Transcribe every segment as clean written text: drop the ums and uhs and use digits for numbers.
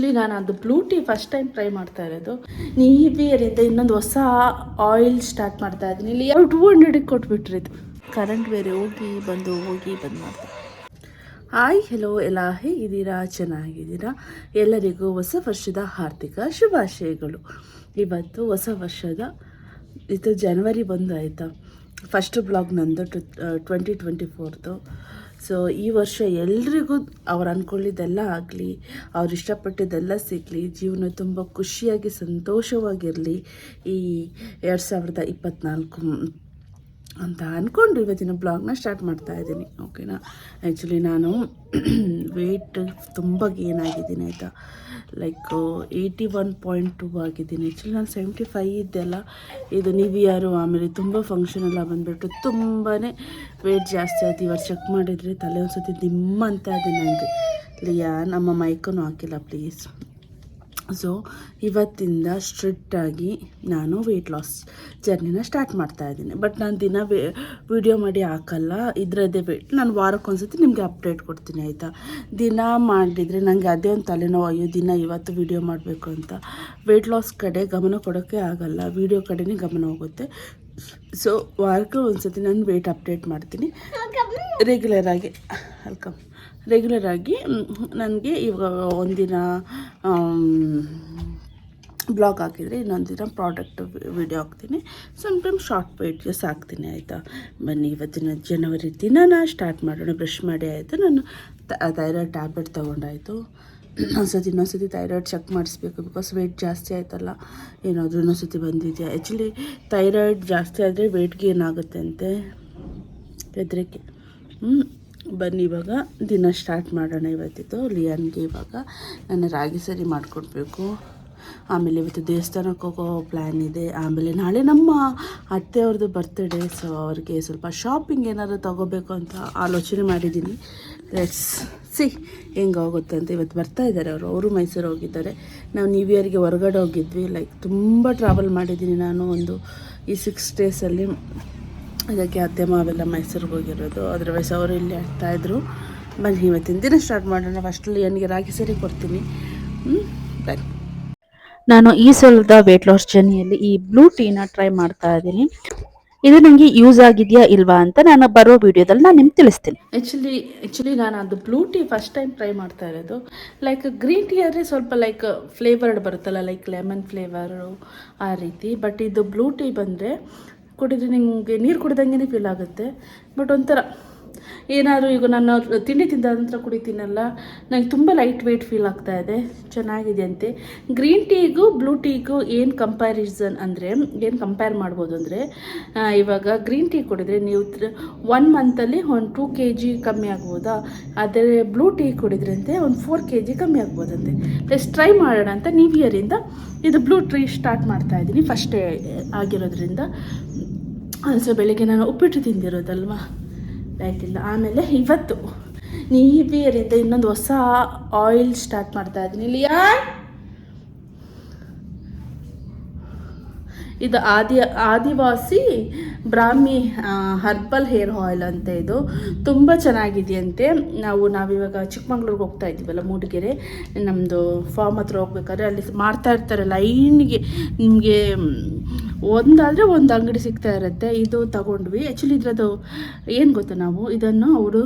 ಇಲ್ಲಿ ನಾನು ಅದು blue tea first time try ಮಾಡ್ತಾ ಇರೋದು. ನೀವಿಯರಿಂದ ಇನ್ನೊಂದು ಹೊಸ ಆಯಿಲ್ ಸ್ಟಾರ್ಟ್ ಮಾಡ್ತಾ ಇದ್ದೀನಿ. ಇಲ್ಲಿ 200ಗೆ ಕೊಟ್ಬಿಟ್ರಿ. ಇದು ಕರೆಂಟ್ ಬೇರೆ ಹೋಗಿ ಬಂದು ಮಾಡ್ತಾರೆ. ಹಾಯ್ ಹೆಲೋ ಎಲ್ಲ ಹೇಗಿದ್ದೀರಾ? ಚೆನ್ನಾಗಿದ್ದೀರಾ? ಎಲ್ಲರಿಗೂ ಹೊಸ ವರ್ಷದ ಹಾರ್ದಿಕ ಶುಭಾಶಯಗಳು. ಇವತ್ತು ಹೊಸ ವರ್ಷದ ಇದು ಜನವರಿ ಬಂದು ಆಯಿತಾ. ಫಸ್ಟ್ ಬ್ಲಾಗ್ ನಂದು 2024. ಸೊ ಈ ವರ್ಷ ಎಲ್ರಿಗೂ ಅವ್ರು ಅಂದ್ಕೊಳ್ಳಿದ್ದೆಲ್ಲ ಆಗಲಿ, ಅವ್ರು ಇಷ್ಟಪಟ್ಟಿದ್ದೆಲ್ಲ ಸಿಗಲಿ, ಜೀವನ ತುಂಬ ಖುಷಿಯಾಗಿ ಸಂತೋಷವಾಗಿರಲಿ ಈ 2024 ಅಂತ ಅಂದ್ಕೊಂಡು ಇವತ್ತಿನ ಬ್ಲಾಗ್ನ ಸ್ಟಾರ್ಟ್ ಮಾಡ್ತಾ ಇದ್ದೀನಿ. ಓಕೆನಾ? ಆ್ಯಕ್ಚುಲಿ ನಾನು ವೆಯ್ಟ್ ತುಂಬ ಗೇನ್ ಆಗಿದ್ದೀನಿ ಆಯಿತಾ. ಲೈಕ್ 81.2 ಆಗಿದ್ದೀನಿ. ಆ್ಯಕ್ಚುಲಿ ನಾನು 75 ಇದ್ದೆಲ್ಲ. ಇದು ನ್ಯೂ ಇಯರು ಆಮೇಲೆ ತುಂಬ ಫಂಕ್ಷನ್ ಎಲ್ಲ ಬಂದುಬಿಟ್ಟು ತುಂಬಾ ವೆಯ್ಟ್ ಜಾಸ್ತಿ ಆಯ್ತು. ಇವಾಗ ಚೆಕ್ ಮಾಡಿದರೆ ತಲೆ ಒಂದು ಸತಿ ದಿಮ್ಮ ಅಂತ ಇದೆ ನನಗೆ. ಲಿಯಾ ನಮ್ಮ ಮೈಕನ್ನು ಹಾಕಿಲ್ಲ ಪ್ಲೀಸ್. ಸೊ ಇವತ್ತಿಂದ ಸ್ಟ್ರಿಕ್ಟಾಗಿ ನಾನು ವೆಯ್ಟ್ ಲಾಸ್ ಜರ್ನಿನ ಸ್ಟಾರ್ಟ್ ಮಾಡ್ತಾಯಿದ್ದೀನಿ. ಬಟ್ ನಾನು ದಿನ ವಿಡಿಯೋ ಮಾಡಿ ಹಾಕಲ್ಲ. ಇದರದ್ದೇ ವೆಯ್ಟ್ ನಾನು ವಾರಕ್ಕೊಂದ್ಸತಿ ನಿಮಗೆ ಅಪ್ಡೇಟ್ ಕೊಡ್ತೀನಿ ಆಯಿತಾ. ದಿನ ಮಾಡಿದರೆ ನನಗೆ ಅದೇ ಒಂದು ತಲೆನೋವು, ಅಯ್ಯೋ ದಿನ ಇವತ್ತು ವಿಡಿಯೋ ಮಾಡಬೇಕು ಅಂತ. ವೆಯ್ಟ್ ಲಾಸ್ ಕಡೆ ಗಮನ ಕೊಡೋಕ್ಕೆ ಆಗಲ್ಲ, ವಿಡಿಯೋ ಕಡೆನೇ ಗಮನ ಹೋಗುತ್ತೆ. ಸೊ ವಾರಕ್ಕೆ ಒಂದ್ಸತಿ ನಾನು ವೆಯ್ಟ್ ಅಪ್ಡೇಟ್ ಮಾಡ್ತೀನಿ ರೆಗ್ಯುಲರಾಗಿ. ನನಗೆ ಇವಾಗ ಒಂದಿನ ಬ್ಲಾಗ್ ಹಾಕಿದರೆ ಇನ್ನೊಂದು ದಿನ ಪ್ರಾಡಕ್ಟ್ ವಿಡಿಯೋ ಹಾಕ್ತೀನಿ. ಸಮ್ಟೈಮ್ಸ್ ಶಾರ್ಟ್ ವೀಡಿಯೋಸ್ ಹಾಕ್ತೀನಿ ಆಯಿತಾ. ಬನ್ನಿ ಇವತ್ತಿನ ಜನವರಿ ದಿನನ ಸ್ಟಾರ್ಟ್ ಮಾಡೋಣ. ಬ್ರಷ್ ಮಾಡಿ ಆಯಿತು. ನಾನು ಥೈರಾಯ್ಡ್ ಟ್ಯಾಬ್ಲೆಟ್ ತೊಗೊಂಡಾಯಿತು. ಇನ್ನೊಂದ್ಸತಿ ಥೈರಾಯ್ಡ್ ಚೆಕ್ ಮಾಡಿಸ್ಬೇಕು. ಬಿಕಾಸ್ ವೆಯ್ಟ್ ಜಾಸ್ತಿ ಆಯ್ತಲ್ಲ, ಏನಾದರೂ ಇನ್ನೊಂದ್ಸತಿ ಬಂದಿದೆಯಾ. ಆ್ಯಕ್ಚುಲಿ ಥೈರಾಯ್ಡ್ ಜಾಸ್ತಿ ಆದರೆ ವೆಯ್ಟ್ ಗೇನ್ ಆಗುತ್ತೆ ಅಂತೆ, ಹೆದರಿಕೆ. ಬನ್ನಿ ಇವಾಗ ದಿನ ಸ್ಟಾರ್ಟ್ ಮಾಡೋಣ. ಇವತ್ತಿದ್ದು ಲಿಯಾನ್ಗೆ ಇವಾಗ ನಾನು ರಾಗಿ ಸರಿ ಮಾಡಿಕೊಡ್ಬೇಕು. ಆಮೇಲೆ ಇವತ್ತು ದೇವಸ್ಥಾನಕ್ಕೆ ಹೋಗೋ ಪ್ಲ್ಯಾನ್ ಇದೆ. ಆಮೇಲೆ ನಾಳೆ ನಮ್ಮ ಅತ್ತೆಯವ್ರದ್ದು ಬರ್ತ್ಡೇ. ಸೊ ಅವ್ರಿಗೆ ಸ್ವಲ್ಪ ಶಾಪಿಂಗ್ ಏನಾದರೂ ತೊಗೋಬೇಕು ಅಂತ ಆಲೋಚನೆ ಮಾಡಿದ್ದೀನಿ. ಲೆಟ್ಸ್ ಸಿ ಹೆಂಗೆ ಹೋಗುತ್ತೆ ಅಂತ. ಇವತ್ತು ಬರ್ತಾ ಇದ್ದಾರೆ ಅವರು ಮೈಸೂರು ಹೋಗಿದ್ದಾರೆ. ನಾವು ನ್ಯೂ ಇಯರ್ಗೆ ಹೊರಗಡೆ ಹೋಗಿದ್ವಿ. ಲೈಕ್ ತುಂಬ ಟ್ರಾವೆಲ್ ಮಾಡಿದ್ದೀನಿ ನಾನು ಈ 6 ಡೇಸಲ್ಲಿ. ಅದಕ್ಕೆ ಅತ್ತೆ ಮಾವೆಲ್ಲ ಮೈಸೂರಿಗೆ ಹೋಗಿರೋದು. ಅದರ್ವೈಸ್ ಅವರು ಇಲ್ಲಿ ಆಗ್ತಾಯಿದ್ರು. ಬನ್ನಿ ಇವತ್ತಿನ ದಿನ ಸ್ಟಾರ್ಟ್ ಮಾಡೋಣ. ಫಸ್ಟಲ್ಲಿ ನನಗೆ ರಾಗಿ ಸರಿ ಕೊಡ್ತೀನಿ. ಬನ್ನಿ. ನಾನು ಈ ಸಲದ ವೆಯ್ಟ್ ಲಾಸ್ ಜರ್ನಿಯಲ್ಲಿ ಈ ಬ್ಲೂ ಟೀನ ಟ್ರೈ ಮಾಡ್ತಾ ಇದ್ದೀನಿ. ಇದು ನನಗೆ ಯೂಸ್ ಆಗಿದೆಯಾ ಇಲ್ವಾ ಅಂತ ನಾನು ಬರೋ ವಿಡಿಯೋದಲ್ಲಿ ನಾನು ನಿಮ್ಗೆ ತಿಳಿಸ್ತೀನಿ. ಆ್ಯಕ್ಚುಲಿ ನಾನು ಅದು blue tea first time try ಮಾಡ್ತಾ ಇರೋದು. ಲೈಕ್ ಗ್ರೀನ್ ಟೀ ಆದರೆ ಸ್ವಲ್ಪ ಲೈಕ್ ಫ್ಲೇವರ್ಡ್ ಬರುತ್ತಲ್ಲ, ಲೈಕ್ ಲೆಮನ್ ಫ್ಲೇವರು ಆ ರೀತಿ. ಬಟ್ ಇದು ಬ್ಲೂ ಟೀ ಬಂದರೆ ಕುಡಿದ್ರೆ ನಿಮಗೆ ನೀರು ಕುಡಿದಂಗೆ ಫೀಲ್ ಆಗುತ್ತೆ. ಬಟ್ ಒಂಥರ ಏನಾದರೂ ಈಗ ನಾನು ತಿಂಡಿ ತಿಂದ ನಂತರ ಕುಡಿತೀನಲ್ಲ, ನನಗೆ ತುಂಬ ಲೈಟ್ ವೆಯ್ಟ್ ಫೀಲ್ ಆಗ್ತಾ ಇದೆ. ಚೆನ್ನಾಗಿದೆ ಅಂತೆ. ಗ್ರೀನ್ ಟೀಗೂ ಬ್ಲೂ ಟೀಗೂ ಏನು ಕಂಪೇರ್ ಮಾಡ್ಬೋದು ಅಂದರೆ, ಇವಾಗ ಗ್ರೀನ್ ಟೀ ಕುಡಿದ್ರೆ ನೀವು 1 ಮಂತಲ್ಲಿ ಒಂದು 2 kg ಕಮ್ಮಿ ಆಗ್ಬೋದಾ. ಆದರೆ ಬ್ಲೂ ಟೀ ಕುಡಿದ್ರೆ ಅಂತೆ ಒಂದು 4 kg ಕಮ್ಮಿ ಆಗ್ಬೋದಂತೆ. ಪ್ಲಸ್ ಟ್ರೈ ಮಾಡೋಣ ಅಂತ ನ್ಯೂ ಇಯರಿಂದ ಇದು ಬ್ಲೂ ಟೀ ಸ್ಟಾರ್ಟ್ ಮಾಡ್ತಾಯಿದ್ದೀನಿ. ಫಸ್ಟೇ ಆಗಿರೋದ್ರಿಂದ. ಸೊ ಬೆಳಿಗ್ಗೆ ನಾನು ಉಪ್ಪಿಟ್ಟು ತಿಂದಿರೋದಲ್ವ, ಲೈಟ್ ಇಲ್ಲ. ಆಮೇಲೆ ಇವತ್ತು ನ್ಯೂ ಇಯರಿಂದ ಇನ್ನೊಂದು ಹೊಸ ಆಯಿಲ್ ಸ್ಟಾರ್ಟ್ ಮಾಡ್ತಾ ಇದ್ದೀನಿ. ಇಲ್ಲಿ ಇದು ಆದಿವಾಸಿ ಬ್ರಾಹ್ಮಿ ಹರ್ಬಲ್ ಹೇರ್ ಆಯಿಲ್ ಅಂತ. ಇದು ತುಂಬ ಚೆನ್ನಾಗಿದೆಯಂತೆ. ನಾವಿವಾಗ ಚಿಕ್ಕಮಂಗ್ಳೂರಿಗೆ ಹೋಗ್ತಾ ಇದ್ದೀವಲ್ಲ, ಮೂಡಿಗೆರೆ, ನಮ್ಮದು ಫಾರ್ಮ್ ಹತ್ರ ಹೋಗ್ಬೇಕಾದ್ರೆ ಅಲ್ಲಿ ಮಾಡ್ತಾ ಇರ್ತಾರೆ ಲೈನ್ಗೆ. ನಿಮಗೆ ಒಂದಾದರೆ ಒಂದು ಅಂಗಡಿ ಸಿಗ್ತಾ ಇರುತ್ತೆ. ಇದು ತಗೊಂಡ್ವಿ. ಆ್ಯಕ್ಚುಲಿ ಇದ್ರದ್ದು ಏನು ಗೊತ್ತಾ, ನಾವು ಇದನ್ನು ಅವರು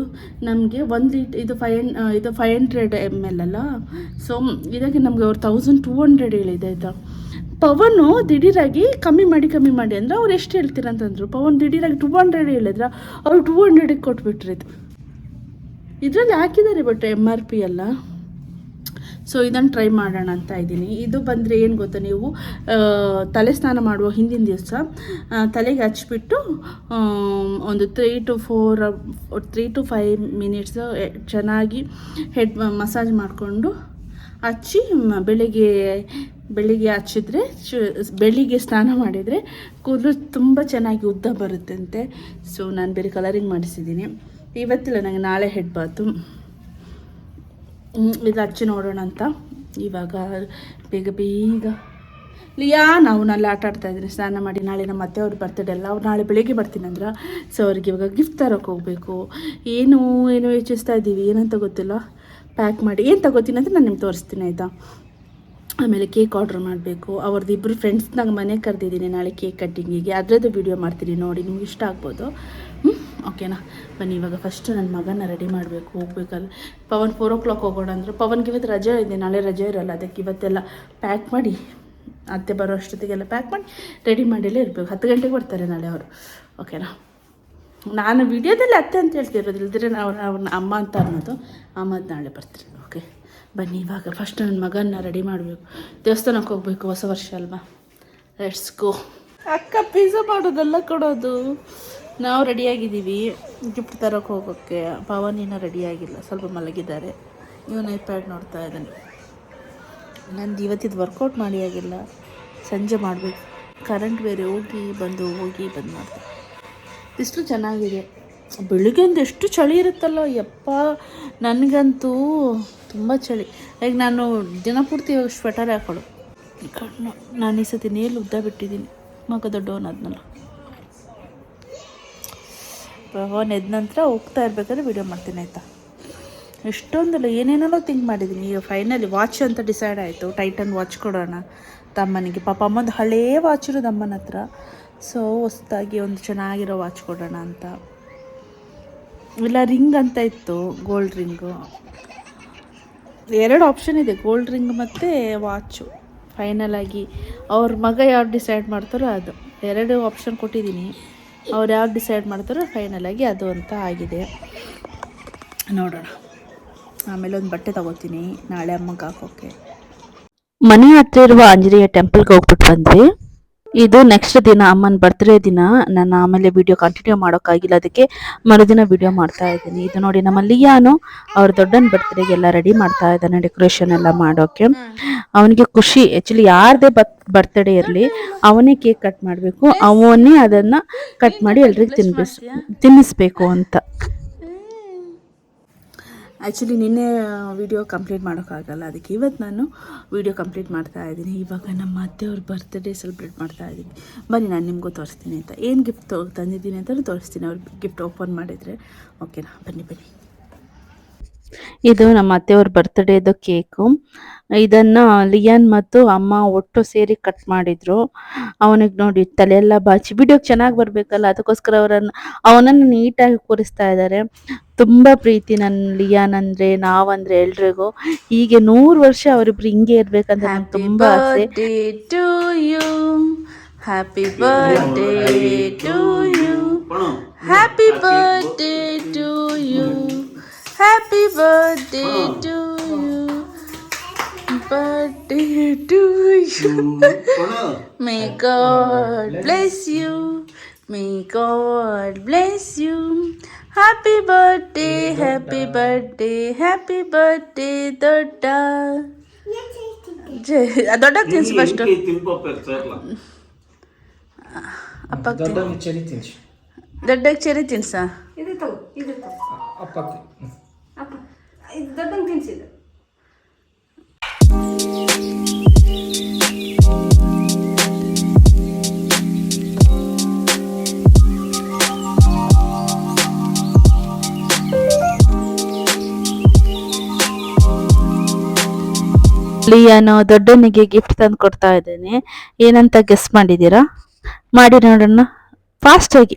ನಮಗೆ 1 ಲೀಟ್ರ್ ಇದು 500 ml ಅಲ್ಲ. ಸೊ ಇದಕ್ಕೆ ನಮಗೆ ಅವ್ರು 1200 ಹೇಳಿದೆ ಆಯಿತಾ. ಪವನು ದಿಢೀರಾಗಿ ಕಮ್ಮಿ ಮಾಡಿ ಅಂದರೆ ಅವ್ರು ಎಷ್ಟು ಹೇಳ್ತೀರಂತಂದರು. ಪವನ್ ದಿಢೀರಾಗಿ 200 ಹೇಳಿದ್ರೆ ಅವ್ರು 200ಗೆ ಕೊಟ್ಬಿಟ್ರಿ. ಇದರಲ್ಲಿ ಹಾಕಿದ್ದಾರೆ ಬಟ್ MRP ಎಲ್ಲ. ಸೊ ಇದನ್ನು ಟ್ರೈ ಮಾಡೋಣ ಅಂತ ಇದ್ದೀನಿ. ಇದು ಬಂದರೆ ಏನು ಗೊತ್ತಾ, ನೀವು ತಲೆ ಸ್ನಾನ ಮಾಡುವ ಹಿಂದಿನ ದಿವಸ ತಲೆಗೆ ಹಚ್ಬಿಟ್ಟು ಒಂದು 3 to 5 ಮಿನಿಟ್ಸ್ ಚೆನ್ನಾಗಿ ಹೆಡ್ ಮಸಾಜ್ ಮಾಡಿಕೊಂಡು ಹಚ್ಚಿ ಬೆಳಿಗ್ಗೆ ಹಚ್ಚಿದ್ರೆ, ಬೆಳಿಗ್ಗೆ ಸ್ನಾನ ಮಾಡಿದರೆ ಕೂದಲು ತುಂಬ ಚೆನ್ನಾಗಿ ಉದ್ದ ಬರುತ್ತಂತೆ. ಸೊ ನಾನು ಬೇರೆ ಕಲರಿಂಗ್ ಮಾಡಿಸಿದ್ದೀನಿ. ಇವತ್ತಿಲ್ಲ, ನನಗೆ ನಾಳೆ ಹೆಡ್ ಬಾತು. ಇದು ಹಚ್ಚಿ ನೋಡೋಣ ಅಂತ. ಇವಾಗ ಬೇಗ ಲಿಯಾ ನಾನಲ್ಲಿ ಆಟ ಆಡ್ತಾಯಿದ್ದೀನಿ ಸ್ನಾನ ಮಾಡಿ. ನಾಳೆ ನಮ್ಮ ಅತ್ತೆಯವ್ರ ಬರ್ತಡೇ ಅಲ್ಲ, ಅವ್ರು ನಾಳೆ ಬೆಳಿಗ್ಗೆ ಬರ್ತೀನಿ ಅಂದ್ರೆ. ಸೊ ಅವ್ರಿಗೆ ಇವಾಗ ಗಿಫ್ಟ್ ತರೋಕ್ಕೆ ಹೋಗಬೇಕು. ಏನು ಯೋಚಿಸ್ತಾ ಇದ್ದೀವಿ, ಏನಂತ ಗೊತ್ತಿಲ್ಲ. ಪ್ಯಾಕ್ ಮಾಡಿ ಏನು ತಗೋತೀನಿ ಅಂತ ನಾನು ನಿಮ್ಗೆ ತೋರಿಸ್ತೀನಿ ಆಯಿತಾ. ಆಮೇಲೆ ಕೇಕ್ ಆರ್ಡ್ರ್ ಮಾಡಬೇಕು. ಅವ್ರದ್ದು ಇಬ್ಬರು ಫ್ರೆಂಡ್ಸ್ನಾಗ ಮನೆಗೆ ಕರೆದಿದ್ದೀನಿ ನಾಳೆ ಕೇಕ್ ಕಟ್ಟಿಂಗಿಗೆ. ಅದರದ್ದು ವೀಡಿಯೋ ಮಾಡ್ತೀನಿ ನೋಡಿ, ನಿಮ್ಗೆ ಇಷ್ಟ ಆಗ್ಬೋದು. ಓಕೆನಾ? ಬನ್ನಿ ಇವಾಗ ಫಸ್ಟ್ ನನ್ನ ಮಗನ ರೆಡಿ ಮಾಡಬೇಕು, ಹೋಗ್ಬೇಕಲ್ಲ. ಪವನ್ 4 o'clock ಹೋಗೋಣ ಅಂದರು. ಪವನ್ಗೆ ಇವತ್ತು ರಜೆ ಇದೆ, ನಾಳೆ ರಜೆ ಇರೋಲ್ಲ. ಅದಕ್ಕೆ ಇವತ್ತೆಲ್ಲ ಪ್ಯಾಕ್ ಮಾಡಿ, ಅತ್ತೆ ಬರೋ ಅಷ್ಟೊತ್ತಿಗೆಲ್ಲ ಪ್ಯಾಕ್ ಮಾಡಿ ರೆಡಿ ಮಾಡಿಯಲ್ಲೇ ಇರಬೇಕು. 10 ಗಂಟೆಗೆ ಬರ್ತಾರೆ ನಾಳೆ ಅವರು. ಓಕೆನಾ? ನಾನು ವಿಡಿಯೋದಲ್ಲಿ ಅತ್ತೆ ಅಂತ ಹೇಳ್ತಿರೋದು, ಇಲ್ದಿದ್ರೆ ಅವ್ರನ್ನ ಅಮ್ಮ ಅಂತ ಅನ್ನೋದು. ಅಮ್ಮದು ನಾಳೆ ಬರ್ತೀರಿ. ಓಕೆ ಬನ್ನಿ ಇವಾಗ ಫಸ್ಟ್ ನನ್ನ ಮಗನ್ನ ರೆಡಿ ಮಾಡಬೇಕು. ದೇವಸ್ಥಾನಕ್ಕೆ ಹೋಗಬೇಕು, ಹೊಸ ವರ್ಷ ಅಲ್ವಾ. Let's go. ಅಕ್ಕ ಪಿಜ್ಜಾ ಮಾಡೋದೆಲ್ಲ ಕೊಡೋದು. ನಾವು ರೆಡಿಯಾಗಿದ್ದೀವಿ ಗಿಫ್ಟ್ ತರೋಕ್ಕೆ ಹೋಗೋಕ್ಕೆ. ಪವನ್ ಇನ್ನೂ ರೆಡಿಯಾಗಿಲ್ಲ, ಸ್ವಲ್ಪ ಮಲಗಿದ್ದಾರೆ. ಇವನು ಐಪ್ಯಾಡ್ ನೋಡ್ತಾ ಇದ್ದಾನೆ. ನಂದು ಇವತ್ತಿದ್ದು ವರ್ಕೌಟ್ ಮಾಡಿ ಆಗಿಲ್ಲ, ಸಂಜೆ ಮಾಡಬೇಕು. ಕರೆಂಟ್ ಬೇರೆ ಹೋಗಿ ಬಂದು ಮಾಡ್ತೀನಿ. ಬಿಸಿಲು ಚೆನ್ನಾಗಿದೆ. ಬೆಳಿಗ್ಗೆ ಒಂದು ಎಷ್ಟು ಚಳಿ ಇರುತ್ತಲ್ಲ ಯಪ್ಪ, ನನಗಂತೂ ತುಂಬ ಚಳಿ. ಈಗ ನಾನು ದಿನಪೂರ್ತಿ ಇವಾಗ ಸ್ವೆಟರ್ ಹಾಕೊಳ್ಳು. ಕಣ್ಣು ನಾನು ಈ ಸತಿ ನೇಲ್ ಉದ್ದ ಬಿಟ್ಟಿದ್ದೀನಿ, ಮಗ ದೊಡ್ಡವನಾದ್ನಲ್ಲ. ಪವನ್ ಎದ್ದ ನಂತರ ಹೋಗ್ತಾ ಇರ್ಬೇಕಾದ್ರೆ ವೀಡಿಯೋ ಮಾಡ್ತೀನಿ ಆಯಿತಾ. ಎಷ್ಟೊಂದಲ್ಲ ಏನೇನೋ ಥಿಂಕ್ ಮಾಡಿದ್ದೀನಿ. ಈಗ ಫೈನಲಿ ವಾಚ್ ಅಂತ ಡಿಸೈಡ್ ಆಯಿತು. ಟೈಟನ್ ವಾಚ್ ಕೊಡೋಣ ತಮ್ಮನಿಗೆ. ಪಾಪ ಅಮ್ಮಂದು ಹಳೇ ವಾಚ್ ಇರೋದು ಅಮ್ಮನ ಹತ್ರ. ಸೊ ಹೊಸದಾಗಿ ಒಂದು ಚೆನ್ನಾಗಿರೋ ವಾಚ್ ಕೊಡೋಣ ಅಂತ. ಇಲ್ಲ ರಿಂಗ್ ಅಂತ ಇತ್ತು, ಗೋಲ್ಡ್ ರಿಂಗು. 2 ಆಪ್ಷನ್ ಇದೆ, ಗೋಲ್ಡ್ ರಿಂಗ್ ಮತ್ತು ವಾಚು. ಫೈನಲಾಗಿ ಅವ್ರ ಮಗ ಯಾರು ಡಿಸೈಡ್ ಮಾಡ್ತಾರೋ ಅದು. 2 ಆಪ್ಷನ್ ಕೊಟ್ಟಿದ್ದೀನಿ, ಅವ್ರು ಯಾರು ಡಿಸೈಡ್ ಮಾಡ್ತಾರೋ ಫೈನಲಾಗಿ ಅದು ಅಂತ ಆಗಿದೆ. ನೋಡೋಣ. ಆಮೇಲೆ ಒಂದು ಬಟ್ಟೆ ತೊಗೋತೀನಿ ನಾಳೆ ಅಮ್ಮಗೆ ಹಾಕೋಕ್ಕೆ. ಮನೆ ಹತ್ರ ಇರುವ ಆಂಜನೇಯ ಟೆಂಪಲ್ಗೆ ಹೋಗ್ಬಿಟ್ಟು ಬಂದ್ವಿ. ಇದು ನೆಕ್ಸ್ಟ್ ದಿನ ಅಮ್ಮನ ಬರ್ತ್ಡೇ ದಿನ. ನಾನು ಆಮೇಲೆ ವಿಡಿಯೋ ಕಂಟಿನ್ಯೂ ಮಾಡೋಕ್ಕಾಗಿಲ್ಲ, ಅದಕ್ಕೆ ಮರುದಿನ ವಿಡಿಯೋ ಮಾಡ್ತಾ ಇದ್ದೀನಿ. ಇದು ನೋಡಿ ನಮ್ಮ ಲಿಯಾನು ಅವ್ರ ದೊಡ್ಡನ ಬರ್ತ್ಡೇಗೆಲ್ಲ ರೆಡಿ ಮಾಡ್ತಾ ಇದ್ದಾನೆ, ಡೆಕೋರೇಷನ್ ಎಲ್ಲ ಮಾಡೋಕ್ಕೆ. ಅವನಿಗೆ ಖುಷಿ. ಆ್ಯಕ್ಚುಲಿ ಯಾರದೇ ಬರ್ತ್ಡೇ ಇರಲಿ ಅವನೇ ಕೇಕ್ ಕಟ್ ಮಾಡಬೇಕು, ಅವನೇ ಅದನ್ನು ಕಟ್ ಮಾಡಿ ಎಲ್ರಿಗೂ ತಿನ್ನಿಸ್ಬೇಕು ಅಂತ. ಆ್ಯಕ್ಚುಲಿ ನಿನ್ನೆ ವೀಡಿಯೋ ಕಂಪ್ಲೀಟ್ ಮಾಡೋಕ್ಕಾಗಲ್ಲ, ಅದಕ್ಕೆ ಇವತ್ತು ನಾನು ವೀಡಿಯೋ ಕಂಪ್ಲೀಟ್ ಮಾಡ್ತಾ ಇದ್ದೀನಿ. ಇವಾಗ ನಮ್ಮ ಅತ್ತೆಯವ್ರ ಬರ್ತ್ಡೇ ಸೆಲೆಬ್ರೇಟ್ ಮಾಡ್ತಾ ಇದ್ದೀನಿ. ಬನ್ನಿ ನಾನು ನಿಮಗೂ ತೋರಿಸ್ತೀನಿ ಅಂತ. ಏನು ಗಿಫ್ಟ್ ತಂದಿದ್ದೀನಿ ಅಂತಲೂ ತೋರಿಸ್ತೀನಿ, ಅವ್ರು ಗಿಫ್ಟ್ ಓಪನ್ ಮಾಡಿದರೆ. ಓಕೆನಾ? ಬನ್ನಿ. ಇದು ನಮ್ಮ ಅತ್ತೆಯವ್ರ ಬರ್ತ್ಡೇದು ಕೇಕು. ಇದನ್ನು ಲಿಯಾನ್ ಮತ್ತು ಅಮ್ಮ ಒಟ್ಟು ಸೇರಿ ಕಟ್ ಮಾಡಿದ್ರು. ಅವನಿಗೆ ನೋಡಿ ತಲೆಯೆಲ್ಲ ಬಾಚಿ ವಿಡಿಯೋಗೆ ಚೆನ್ನಾಗಿ ಬರಬೇಕಲ್ಲ, ಅದಕ್ಕೋಸ್ಕರ ಅವನನ್ನು ನೀಟಾಗಿ ಕೂರಿಸ್ತಾ ಇದ್ದಾರೆ. ತುಂಬ ಪ್ರೀತಿ ನನ್ನ ಲಿಯಾನ್ ಅಂದರೆ, ನಾವಂದರೆ ಎಲ್ರಿಗೂ. ಹೀಗೆ 100 ವರ್ಷ ಅವರಿಬ್ರು ಹಿಂಗೆ ಇರಬೇಕಂತ ನಂಗೆ ತುಂಬ ಆಸೆ. Happy birthday to you, happy birthday to you, happy birthday to you, birthday to you. May God bless you, may God bless you. Happy birthday, happy birthday, happy birthday ದೊಡ್ಡ. ದೊಡ್ಡ ತಿನ್ಸ್ ಫಸ್ಟ್. ಅಪ್ಪ ದೊಡ್ಡಕ್ಕೆ ಚೆರಿ ತಿನ್ಸ. ಇದು ಅಪ್ಪ ಇದು ದೊಡ್ಡಂಗೆ ತಿನ್ಸಿದ್ದು. ಲಿಯಾನು ದೊಡ್ಡನಿಗೆ gift ತಂದು ಕೊಡ್ತಾ ಇದ್ದೇನೆ. ಏನಂತ ಗೆಸ್ ಮಾಡಿದ್ದೀರಾ? ಮಾಡಿ ನೋಡೋಣ ಫಾಸ್ಟ್ ಆಗಿ.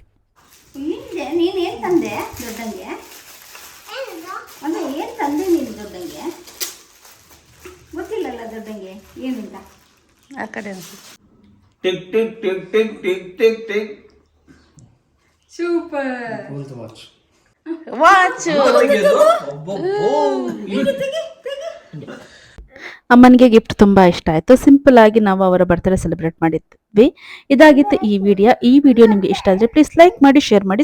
ನೀನೇನ್ ತಂದೆ ದೊಡ್ಡಂಗೆ? ಅಲ್ಲ ಏನ್ ತಂದೆ ನೀನು ದೊಡ್ಡಂಗೆ? ಗೊತ್ತಿಲ್ಲಲ್ಲ ದೊಡ್ಡಂಗೆ ಏನಂತ. ಆ ಕಡೆ tick tick tick tick tick tick tick. Super watch. ಅಮ್ಮನಿಗೆ ಗಿಫ್ಟ್ ತುಂಬಾ ಇಷ್ಟ ಆಯ್ತು. ಸಿಂಪಲ್ ಆಗಿ ನಾವು ಅವರ ಬರ್ತ್ಡೇ ಸೆಲೆಬ್ರೇಟ್ ಮಾಡಿದ್ವಿ. ಇದಾಗಿತ್ತು ಈ ವಿಡಿಯೋ ನಿಮ್ಗೆ ಇಷ್ಟ ಆದ್ರೆ ಪ್ಲೀಸ್ ಲೈಕ್ ಮಾಡಿ, ಶೇರ್ ಮಾಡಿ.